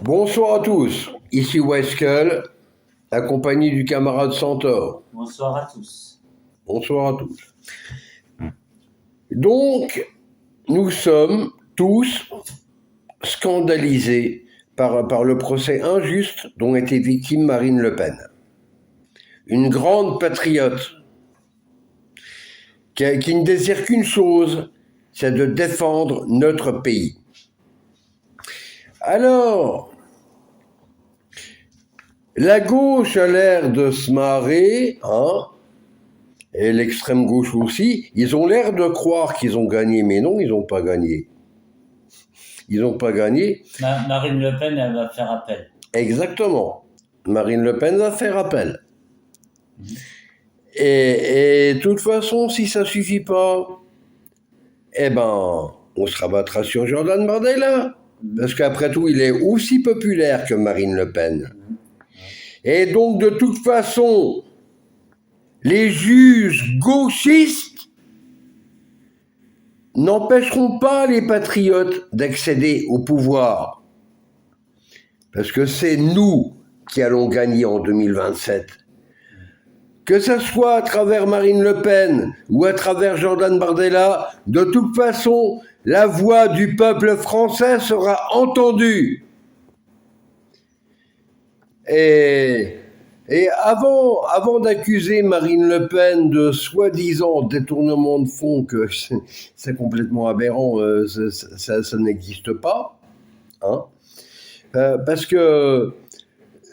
Bonsoir à tous, ici Weskel, accompagné du camarade Centaure. Bonsoir à tous. Bonsoir à tous. Donc, nous sommes tous scandalisés par le procès injuste dont était victime Marine Le Pen. Une grande patriote qui ne désire qu'une chose, c'est de défendre notre pays. Alors, la gauche a l'air de se marrer, hein, et l'extrême gauche aussi, ils ont l'air de croire qu'ils ont gagné, mais non, ils n'ont pas gagné. Ils n'ont pas gagné. Marine Le Pen, elle va faire appel. Exactement. Marine Le Pen va faire appel. Et de toute façon, si ça suffit pas, eh ben, on se rabattra sur Jordan Bardella. Parce qu'après tout, il est aussi populaire que Marine Le Pen. Et donc, de toute façon, les juges gauchistes n'empêcheront pas les patriotes d'accéder au pouvoir. Parce que c'est nous qui allons gagner en 2027. Que ce soit à travers Marine Le Pen ou à travers Jordan Bardella, de toute façon, la voix du peuple français sera entendue. Et avant d'accuser Marine Le Pen de soi-disant détournement de fonds, que c'est complètement aberrant, ça n'existe pas, hein, parce que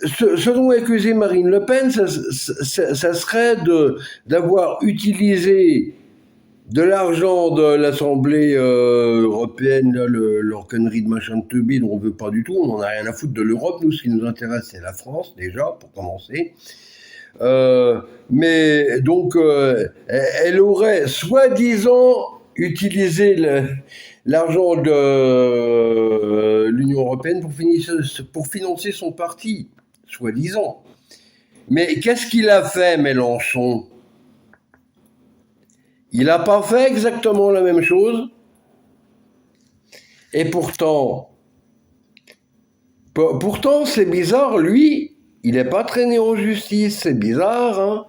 ce dont est accusée Marine Le Pen, ça serait d'avoir utilisé de l'argent de l'Assemblée européenne, là, leur connerie de machin de teubé dont on veut pas du tout, on n'en a rien à foutre de l'Europe, nous ce qui nous intéresse c'est la France déjà, pour commencer. Mais donc elle aurait soi-disant utilisé l'argent de l'Union européenne pour financer son parti, soi-disant. Mais qu'est-ce qu'il a fait, Mélenchon ? Il n'a pas fait exactement la même chose. Et pourtant, c'est bizarre, lui, il n'est pas traîné en justice, c'est bizarre, hein.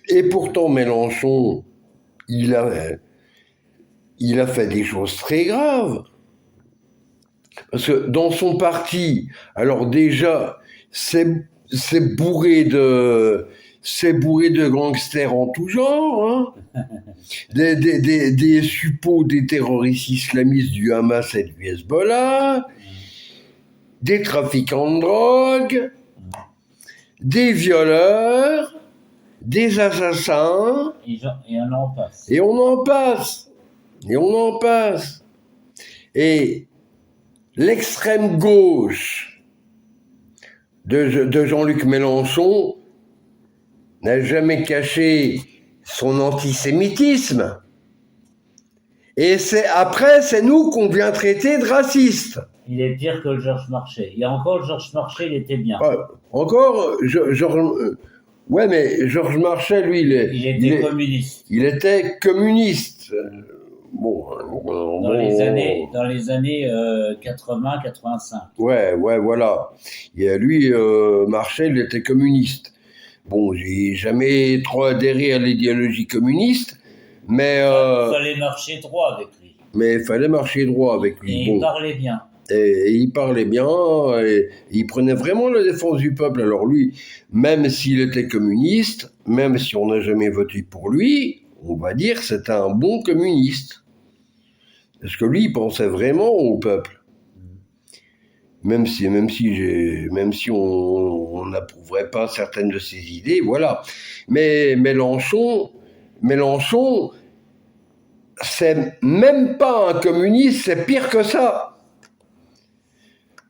Et pourtant, Mélenchon, il a fait des choses très graves. Parce que dans son parti, alors déjà, c'est bourré de gangsters en tout genre, hein. des suppôts des terroristes islamistes du Hamas et du Hezbollah, des trafiquants de drogue, des violeurs, des assassins. Et on en passe. Et on en passe. Et on en passe. Et l'extrême gauche de Jean-Luc Mélenchon n'a jamais caché son antisémitisme. Et c'est nous qu'on vient traiter de racistes. Il est pire que le Georges Marchais. Et encore, le Georges Marchais, il était bien. Encore, ouais, mais Georges Marchais, lui, il était communiste. Il était communiste. Bon, dans les années 80-85. Ouais, voilà. Et lui, Marchais, il était communiste. Bon, j'ai jamais trop adhéré à l'idéologie communiste, mais il fallait marcher droit avec lui. Mais il fallait marcher droit avec lui. Et bon. Il parlait bien. Et il parlait bien, et il prenait vraiment la défense du peuple. Alors lui, même s'il était communiste, même si on n'a jamais voté pour lui, on va dire que c'était un bon communiste. Parce que lui, il pensait vraiment au peuple. Même si on n'approuverait pas certaines de ses idées, voilà. Mais Mélenchon, c'est même pas un communiste, c'est pire que ça.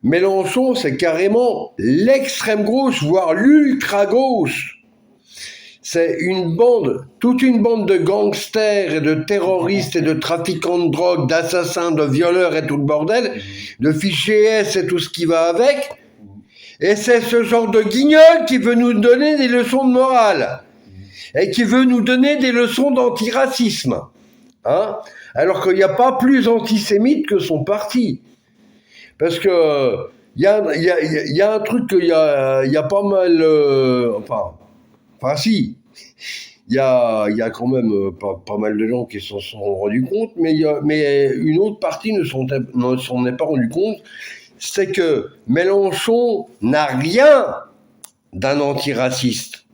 Mélenchon, c'est carrément l'extrême gauche, voire l'ultra gauche. C'est toute une bande de gangsters et de terroristes et de trafiquants de drogue, d'assassins, de violeurs et tout le bordel, de fichiers S et tout ce qui va avec. Et c'est ce genre de guignol qui veut nous donner des leçons de morale. Et qui veut nous donner des leçons d'antiracisme. Hein ? Alors qu'il n'y a pas plus antisémite que son parti. Parce que il y a un truc qu'il y a pas mal... enfin si, il y a quand même pas mal de gens qui s'en sont rendus compte, mais une autre partie ne s'en est pas rendu compte, c'est que Mélenchon n'a rien d'un antiraciste.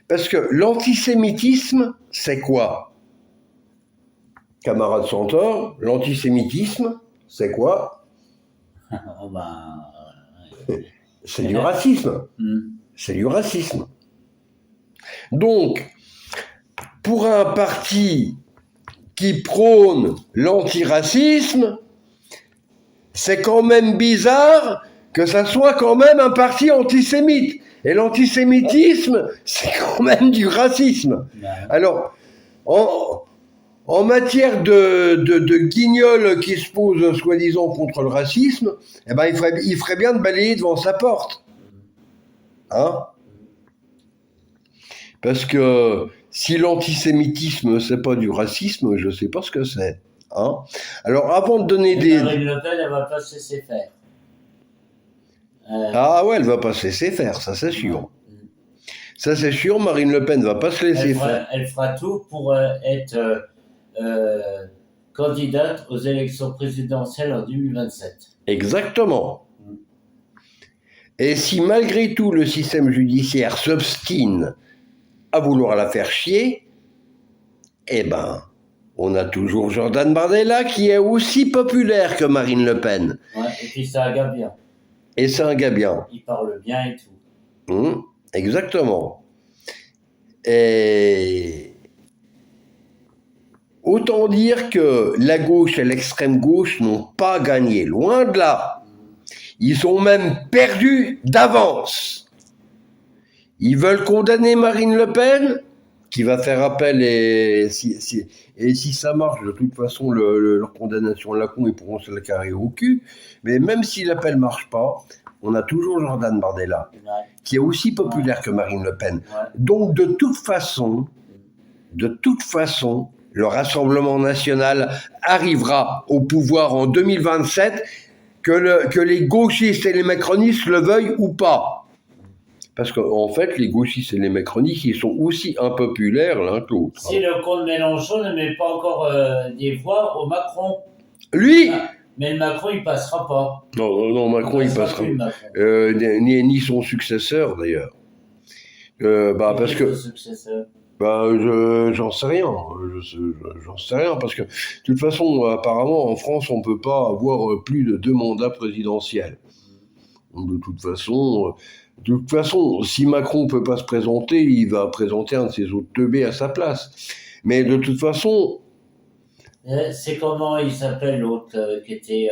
Parce que l'antisémitisme, c'est quoi? Camarade Santor, l'antisémitisme, c'est quoi? Oh ben, C'est du racisme. C'est du racisme. Donc, pour un parti qui prône l'antiracisme, c'est quand même bizarre que ça soit quand même un parti antisémite. Et l'antisémitisme, c'est quand même du racisme. Alors, en matière de guignol qui se pose soi-disant contre le racisme, eh ben, il ferait bien de balayer devant sa porte. Hein? Parce que si l'antisémitisme, c'est pas du racisme, je sais pas ce que c'est. Hein? Alors, avant de donner Marine Le Pen, elle va pas se laisser faire. Ah ouais, elle va pas se laisser faire, ça c'est sûr. Ça c'est sûr, Marine Le Pen va pas se laisser faire. Elle fera tout pour être candidate aux élections présidentielles en 2027. Exactement. Et si malgré tout le système judiciaire s'obstine à vouloir la faire chier, eh ben, on a toujours Jordan Bardella qui est aussi populaire que Marine Le Pen. Ouais, et puis c'est un gars bien. Et c'est un gars bien. Il parle bien et tout. Exactement. Et autant dire que la gauche et l'extrême gauche n'ont pas gagné, loin de là. Ils ont même perdu d'avance. Ils veulent condamner Marine Le Pen, qui va faire appel, et si ça marche, de toute façon, leur condamnation à la con, ils pourront se la carrer au cul. Mais même si l'appel ne marche pas, on a toujours Jordan Bardella, qui est aussi populaire que Marine Le Pen. Donc, de toute façon, le Rassemblement national arrivera au pouvoir en 2027, que les gauchistes et les macronistes le veuillent ou pas. Parce qu'en fait, les gauchistes et les macronistes, ils sont aussi impopulaires l'un que l'autre. Si le compte Mélenchon ne met pas encore des voix au Macron. Lui Mais le Macron, il passera pas. Non, Macron, il passera pas. Ni son successeur, d'ailleurs. Parce que... Successeur. J'en sais rien. J'en sais rien, parce que, de toute façon, apparemment, en France, on ne peut pas avoir plus de 2 mandats présidentiels. Donc, de toute façon, si Macron ne peut pas se présenter, il va présenter un de ses autres teubés à sa place. Mais de toute façon... C'est comment il s'appelle l'autre qui était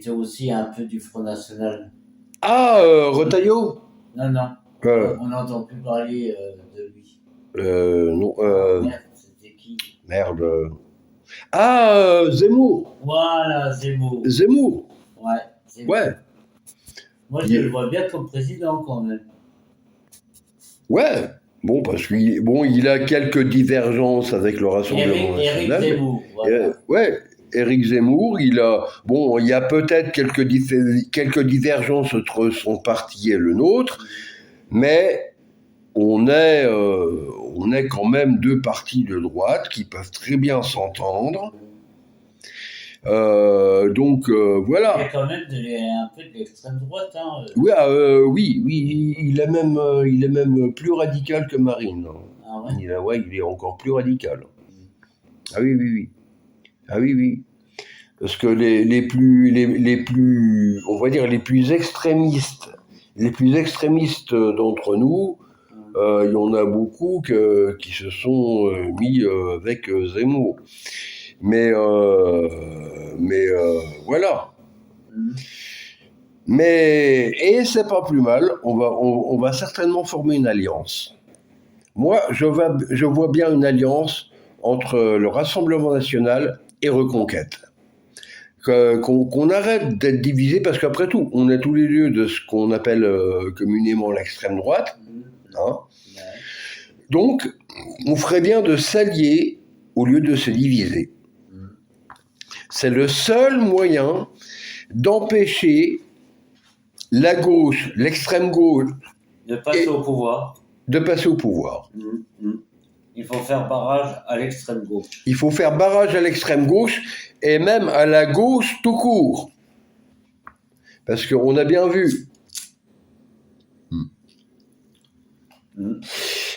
aussi un peu du Front National? Retailleau? Non. On n'entend plus parler de lui. Non. Merde, c'était qui? Merde. Zemmour. Voilà, Zemmour. Ouais, Zemmour. Ouais. Moi, je le vois bien comme président quand même. Ouais. Bon, parce qu'il a quelques divergences avec le Rassemblement national. Éric Zemmour. Voilà. Éric Zemmour, il y a peut-être quelques divergences entre son parti et le nôtre, mais on est quand même 2 partis de droite qui peuvent très bien s'entendre. Donc voilà. Il y a quand même un peu de l'extrême droite. Hein. Oui, il est même plus radical que Marine. Ah ouais? Il est encore plus radical. Ah oui. Ah oui. Parce que les plus, on va dire les plus extrémistes d'entre nous, il y en a beaucoup qui se sont mis avec Zemmour. Mais voilà. Et c'est pas plus mal. On va certainement former une alliance. Moi, je vois bien une alliance entre le Rassemblement national et Reconquête. Qu'on arrête d'être divisé, parce qu'après tout, on est tous les deux de ce qu'on appelle communément l'extrême droite. Hein. Donc, on ferait bien de s'allier au lieu de se diviser. c'est le seul moyen d'empêcher la gauche, l'extrême gauche, De passer au pouvoir. de passer au pouvoir. Il faut faire barrage à l'extrême gauche. Il faut faire barrage à l'extrême gauche et même à la gauche tout court. Parce qu'on a bien vu.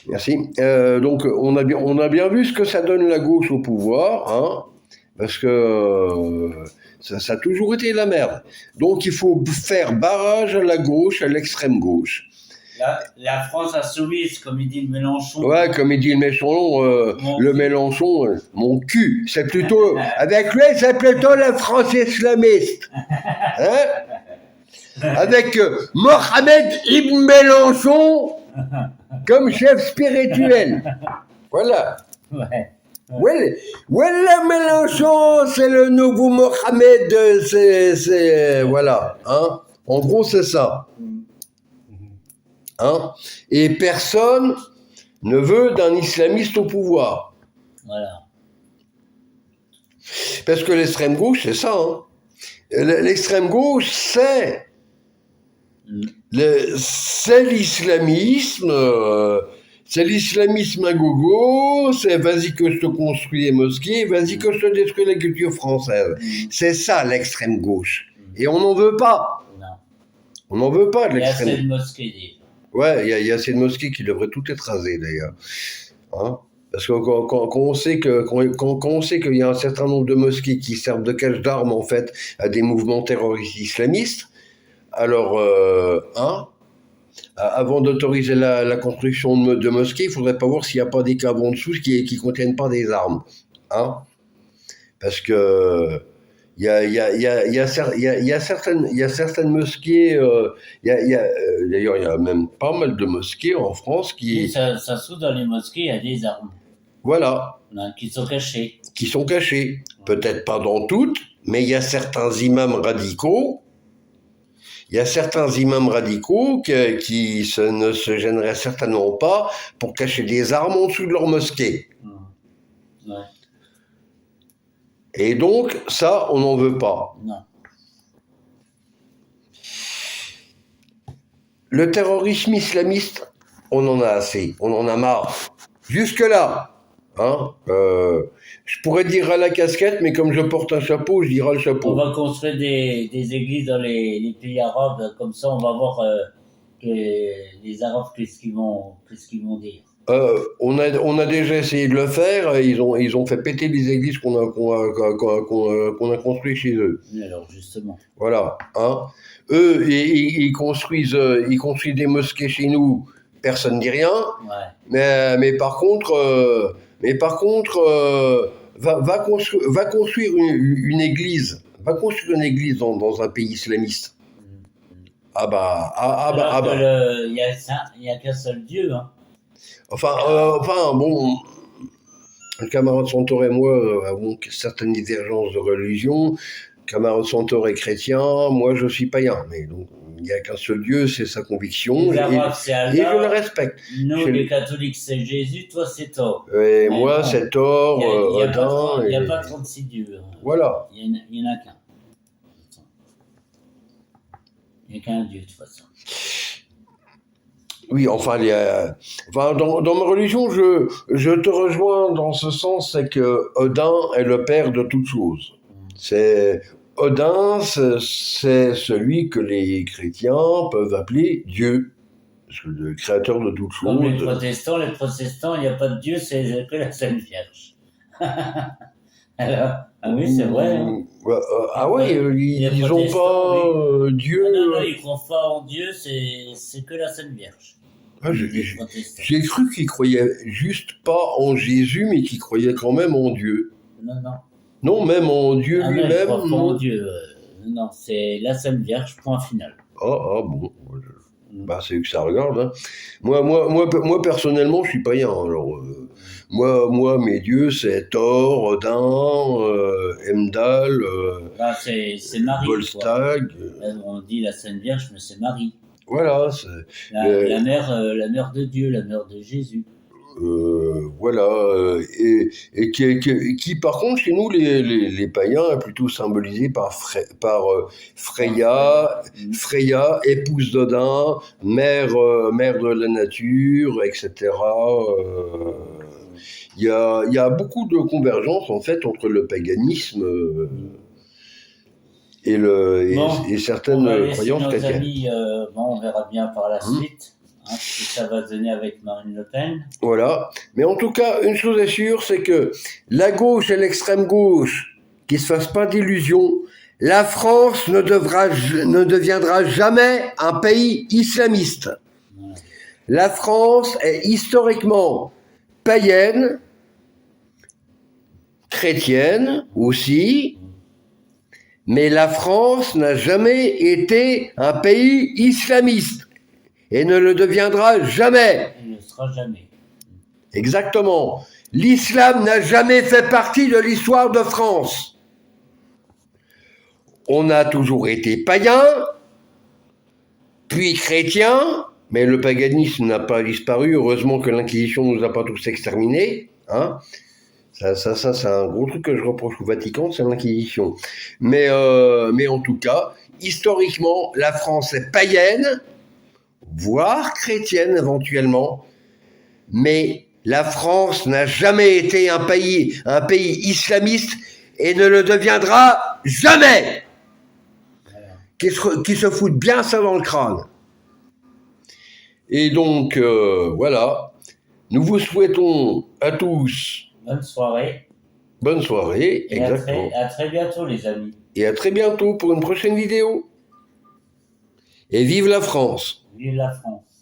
Merci. Donc on a bien vu ce que ça donne la gauche au pouvoir, hein, parce que ça a toujours été la merde. Donc il faut faire barrage à la gauche, à l'extrême gauche. La France insoumise, comme il dit le Mélenchon. Ouais, comme il dit le Mélenchon, mon cul. C'est plutôt, avec lui, c'est plutôt la France islamiste. Hein? Avec Mohamed Ibn Mélenchon comme chef spirituel. Voilà. Ouais. Voilà, Mélenchon, c'est le nouveau Mohamed, voilà. Hein? En gros, c'est ça. Hein? Et personne ne veut d'un islamiste au pouvoir. Voilà. Parce que l'extrême gauche, c'est ça. Hein? L'extrême gauche, c'est l'islamisme, c'est l'islamisme à gogo, c'est vas-y que je te construis les mosquées, vas-y que je te détruis la culture française. C'est ça l'extrême gauche. Et on n'en veut pas. Non. On n'en veut pas de Il y a l'extrême assez de mosquées déjà. Ouais, il y a assez de mosquées qui devraient toutes être rasées d'ailleurs. Hein? Parce que quand on sait qu'il y a un certain nombre de mosquées qui servent de cache d'armes en fait à des mouvements terroristes islamistes, alors avant d'autoriser la construction de mosquées, il faudrait pas voir s'il n'y a pas des caves en dessous qui contiennent pas des armes, hein? Parce que il y a certaines mosquées, d'ailleurs il y a même pas mal de mosquées en France Et ça se trouve, dans les mosquées, il y a des armes. Voilà. Qui sont cachées. Qui sont cachées. Peut-être pas dans toutes, mais il y a certains imams radicaux. Il y a certains imams radicaux qui ne se gêneraient certainement pas pour cacher des armes en dessous de leur mosquée. Ouais. Et donc, ça, on n'en veut pas. Non. Le terrorisme islamiste, on en a assez. On en a marre. Jusque-là. Hein, je pourrais dire à la casquette, mais comme je porte un chapeau, je dirai le chapeau. On va construire des églises dans les pays arabes, comme ça on va voir que les Arabes qu'est-ce qu'ils vont dire. On a déjà essayé de le faire. Ils ont fait péter les églises qu'on a construites chez eux. Alors justement. Voilà. Hein. Eux, ils construisent des mosquées chez nous. Personne ne dit rien. Ouais. Mais par contre, va construire une église. Va construire une église dans un pays islamiste. Ah bah. Il y a qu'un seul Dieu, hein. Enfin, bon, le camarade Santoro et moi avons certaines divergences de religion. Le camarade Santoro est chrétien, moi je suis païen. Mais donc, il n'y a qu'un seul Dieu, c'est sa conviction. Les Arabes, c'est Allah. Et je le respecte. Nous, les catholiques, c'est Jésus, toi, c'est Thor. Et moi, c'est Thor, Odin. Il n'y a pas 36 dieux. Voilà. Il n'y en a qu'un. Il n'y a qu'un Dieu, de toute façon. Oui, enfin, dans ma religion, je te rejoins dans ce sens, c'est que Odin est le père de toutes choses. Odin, c'est celui que les chrétiens peuvent appeler Dieu, parce que le créateur de toutes choses. Comme les protestants, il n'y a pas de Dieu, c'est que la Sainte Vierge. Alors, ah oui, c'est vrai. Hein. Ah ouais, ils n'ont pas Dieu. Non, ils ne croient pas en Dieu, c'est que la Sainte Vierge. Ah, j'ai cru qu'ils croyaient juste pas en Jésus, mais qu'ils croyaient quand même en Dieu. Non. Non, même en Dieu lui-même. Non, ils croient pas en Dieu. Non, c'est la Sainte Vierge, point final. Ah bon. Bah, c'est que ça regarde. Hein. Moi, personnellement, je suis païen. Alors, moi, mes dieux, c'est Thor, Odin, Heimdall, c'est Marie. Volstagg. On dit la Sainte Vierge, mais c'est Marie. Voilà. La mère de Dieu, la mère de Jésus. Voilà, et qui, par contre, chez nous, les païens, est plutôt symbolisé par, Freya, épouse d'Odin, mère de la nature, etc. Il y a beaucoup de convergences, en fait, entre le paganisme et certaines croyances chrétiennes. Amis, on verra bien par la suite. Ce que ça va donner avec Marine Le Pen. Voilà. Mais en tout cas, une chose est sûre, c'est que la gauche et l'extrême gauche, qu'ils se fassent pas d'illusions, la France ne deviendra jamais un pays islamiste. Ouais. La France est historiquement païenne, chrétienne aussi, mais la France n'a jamais été un pays islamiste. Et ne le deviendra jamais. Il ne sera jamais. Exactement. L'islam n'a jamais fait partie de l'histoire de France. On a toujours été païen, puis chrétien, mais le paganisme n'a pas disparu. Heureusement que l'Inquisition ne nous a pas tous exterminés. Hein. Ça, c'est un gros truc que je reproche au Vatican, c'est l'Inquisition. Mais en tout cas, historiquement, la France est païenne, voire chrétienne éventuellement, mais la France n'a jamais été un pays islamiste et ne le deviendra jamais. Qui se foutent bien ça dans le crâne. Et donc, voilà, nous vous souhaitons à tous bonne soirée. Bonne soirée, et exactement. À très bientôt, les amis. Et à très bientôt pour une prochaine vidéo. Et vive la France! Vive la France!